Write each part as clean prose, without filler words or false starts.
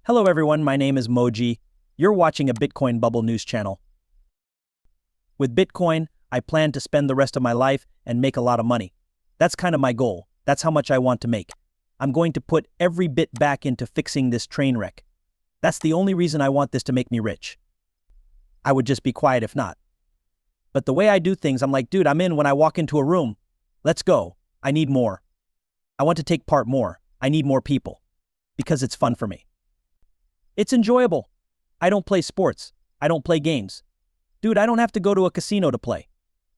Hello everyone, my name is Moji. You're watching a Bitcoin Bubble news channel. With Bitcoin, I plan to spend the rest of my life and make a lot of money. That's kind of my goal. That's how much I want to make. I'm going to put every bit back into fixing this train wreck. That's the only reason I want this to make me rich. I would just be quiet if not. But the way I do things, I'm like, dude, I'm in when I walk into a room. Let's go. I need more. I want to take part more. I need more people. Because it's fun for me. It's enjoyable. I don't play sports. I don't play games. Dude, I don't have to go to a casino to play.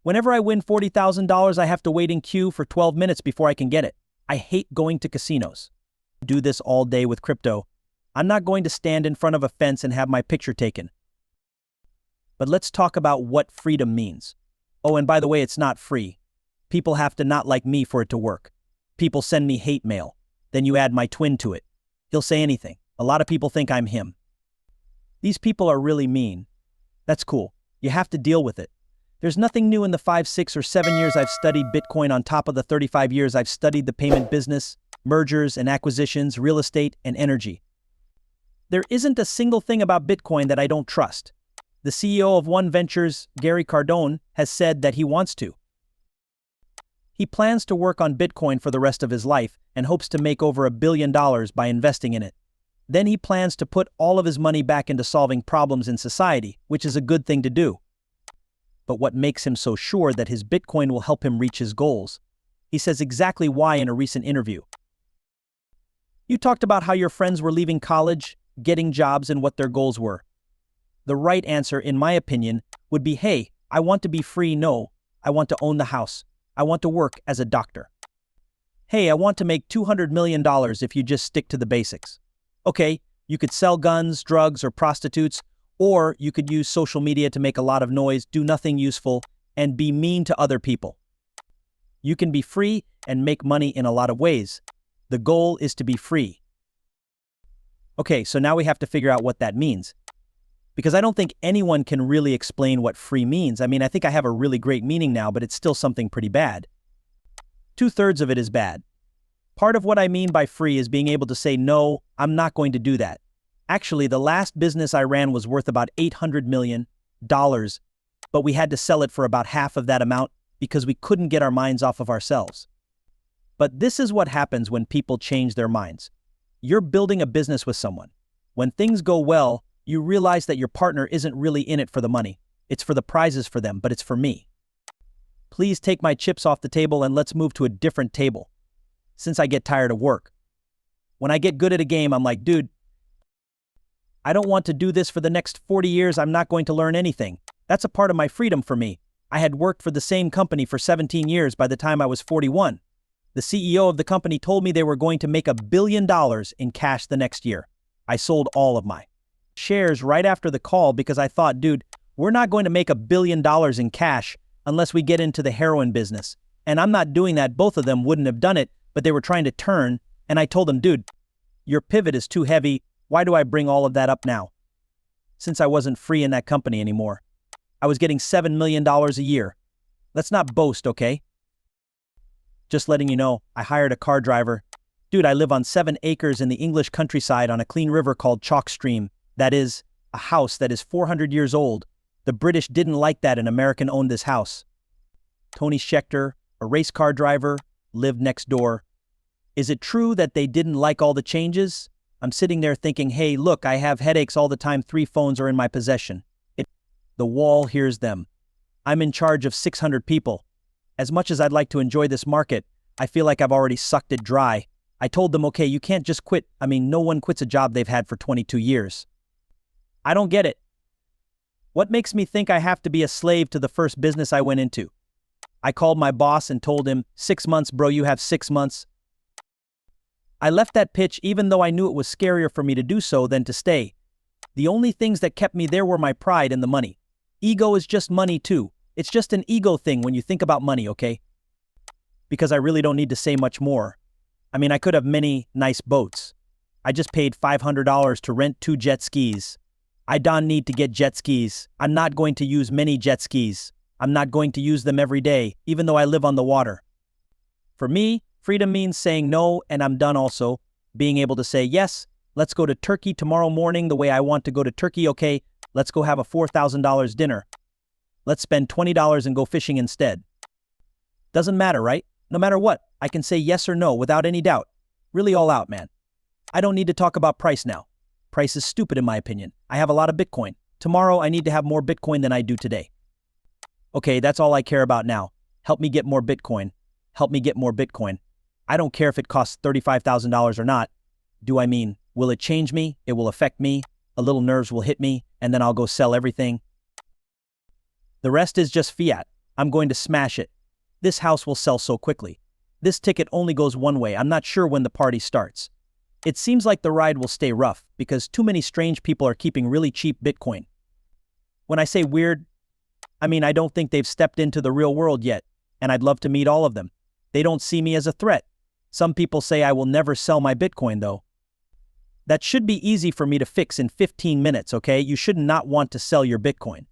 Whenever I win $40,000, I have to wait in queue for 12 minutes before I can get it. I hate going to casinos. I do this all day with crypto. I'm not going to stand in front of a fence and have my picture taken. But let's talk about what freedom means. Oh, and by the way, it's not free. People have to not like me for it to work. People send me hate mail. Then you add my twin to it. He'll say anything. A lot of people think I'm him. These people are really mean. That's cool. You have to deal with it. There's nothing new in the 5, 6, or 7 years I've studied Bitcoin on top of the 35 years I've studied the payment business, mergers and acquisitions, real estate, and energy. There isn't a single thing about Bitcoin that I don't trust. The CEO of One Ventures, Gary Cardone, has said that he wants to. He plans to work on Bitcoin for the rest of his life and hopes to make over $1 billion by investing in it. Then he plans to put all of his money back into solving problems in society, which is a good thing to do. But what makes him so sure that his Bitcoin will help him reach his goals? He says exactly why in a recent interview. You talked about how your friends were leaving college, getting jobs, and what their goals were. The right answer, in my opinion, would be, hey, I want to be free. No, I want to own the house. I want to work as a doctor. Hey, I want to make $200 million if you just stick to the basics. Okay, you could sell guns, drugs, or prostitutes, or you could use social media to make a lot of noise, do nothing useful, and be mean to other people. You can be free and make money in a lot of ways. The goal is to be free. Okay, so now we have to figure out what that means. Because I don't think anyone can really explain what free means. I mean, I think I have a really great meaning now, but it's still something pretty bad. 2/3 of it is bad. Part of what I mean by free is being able to say, no, I'm not going to do that. Actually, the last business I ran was worth about $800 million, but we had to sell it for about half of that amount because we couldn't get our minds off of ourselves. But this is what happens when people change their minds. You're building a business with someone. When things go well, you realize that your partner isn't really in it for the money. It's for the prizes for them, but it's for me. Please take my chips off the table and let's move to a different table. Since I get tired of work. When I get good at a game, I'm like, dude, I don't want to do this for the next 40 years. I'm not going to learn anything. That's a part of my freedom for me. I had worked for the same company for 17 years by the time I was 41. The CEO of the company told me they were going to make $1 billion in cash the next year. I sold all of my shares right after the call because I thought, dude, we're not going to make $1 billion in cash unless we get into the heroin business. And I'm not doing that. Both of them wouldn't have done it. But they were trying to turn, and I told them, dude, your pivot is too heavy. Why do I bring all of that up now? Since I wasn't free in that company anymore. I was getting $7 million a year. Let's not boast, okay? Just letting you know, I hired a car driver. Dude, I live on 7 acres in the English countryside on a clean river called Chalk Stream. That is, a house that is 400 years old. The British didn't like that an American owned this house. Tony Schechter, a race car driver, lived next door. Is it true that they didn't like all the changes? I'm sitting there thinking, hey, look, I have headaches all the time. 3 phones are in my possession. The wall hears them. I'm in charge of 600 people. As much as I'd like to enjoy this market, I feel like I've already sucked it dry. I told them, okay, you can't just quit. I mean, no one quits a job they've had for 22 years. I don't get it. What makes me think I have to be a slave to the first business I went into? I called my boss and told him, 6 months, bro, you have 6 months. I left that pitch even though I knew it was scarier for me to do so than to stay. The only things that kept me there were my pride and the money. Ego is just money too. It's just an ego thing when you think about money, okay? Because I really don't need to say much more. I mean, I could have many nice boats. I just paid $500 to rent 2 jet skis. I don't need to get jet skis. I'm not going to use many jet skis. I'm not going to use them every day, even though I live on the water. For me, freedom means saying no and I'm done also, being able to say yes Let's go to Turkey tomorrow morning the way I want to go to Turkey, okay? Let's go have a $4,000 dinner. Let's spend $20 and go fishing instead. Doesn't matter, right? No matter what, I can say yes or no without any doubt. Really all out, man. I don't need to talk about price now. Price is stupid in my opinion. I have a lot of Bitcoin. Tomorrow I need to have more Bitcoin than I do today. Okay, that's all I care about now. Help me get more Bitcoin. Help me get more Bitcoin. I don't care if it costs $35,000 or not. Will it change me? It will affect me. A little nerves will hit me, and then I'll go sell everything. The rest is just fiat. I'm going to smash it. This house will sell so quickly. This ticket only goes one way. I'm not sure when the party starts. It seems like the ride will stay rough because too many strange people are keeping really cheap Bitcoin. When I say weird, I don't think they've stepped into the real world yet, and I'd love to meet all of them. They don't see me as a threat. Some people say I will never sell my Bitcoin though. That should be easy for me to fix in 15 minutes, okay? You should not want to sell your Bitcoin.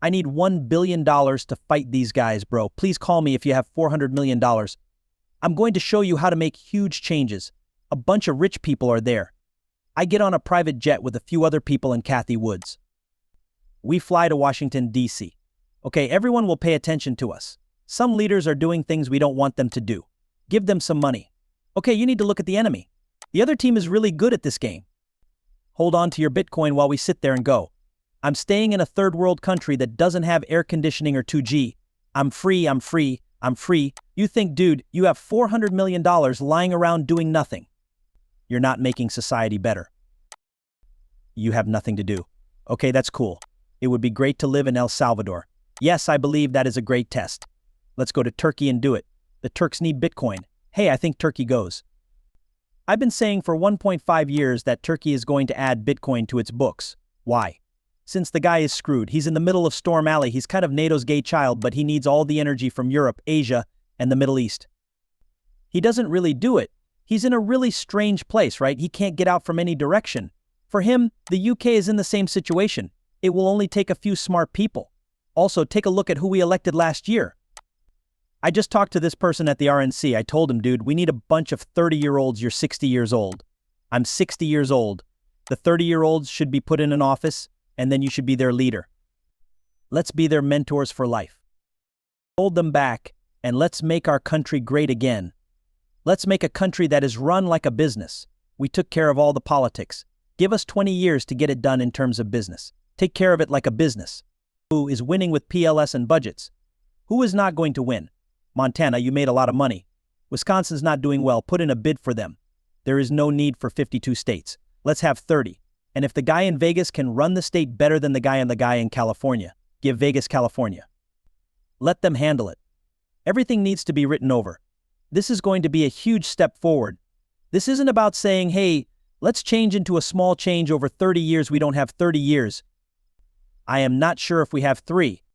I need $1 billion to fight these guys, bro. Please call me if you have $400 million. I'm going to show you how to make huge changes. A bunch of rich people are there. I get on a private jet with a few other people and Kathy Woods. We fly to Washington, D.C. Okay, everyone will pay attention to us. Some leaders are doing things we don't want them to do. Give them some money. Okay, you need to look at the enemy. The other team is really good at this game. Hold on to your Bitcoin while we sit there and go. I'm staying in a third world country that doesn't have air conditioning or 2G. I'm free, I'm free, I'm free. You think, dude, you have $400 million lying around doing nothing. You're not making society better. You have nothing to do. Okay, that's cool. It would be great to live in El Salvador. Yes, I believe that is a great test. Let's go to Turkey and do it. The Turks need Bitcoin. Hey, I think Turkey goes. I've been saying for 1.5 years that Turkey is going to add Bitcoin to its books. Why? Since the guy is screwed. He's in the middle of Storm Alley. He's kind of NATO's gay child, but he needs all the energy from Europe, Asia, and the Middle East. He doesn't really do it. He's in a really strange place, right? He can't get out from any direction. For him, the UK is in the same situation. It will only take a few smart people. Also, take a look at who we elected last year. I just talked to this person at the RNC. I told him, dude, we need a bunch of 30-year-olds. You're 60 years old. I'm 60 years old. The 30-year-olds should be put in an office, and then you should be their leader. Let's be their mentors for life. Hold them back, and let's make our country great again. Let's make a country that is run like a business. We took care of all the politics. Give us 20 years to get it done in terms of business. Take care of it like a business. Who is winning with PLS and budgets? Who is not going to win? Montana, you made a lot of money. Wisconsin's not doing well. Put in a bid for them. There is no need for 52 states. Let's have 30. And if the guy in Vegas can run the state better than the guy in California, give Vegas California. Let them handle it. Everything needs to be written over. This is going to be a huge step forward. This isn't about saying, hey, let's change into a small change over 30 years. We don't have 30 years. I am not sure if we have 3.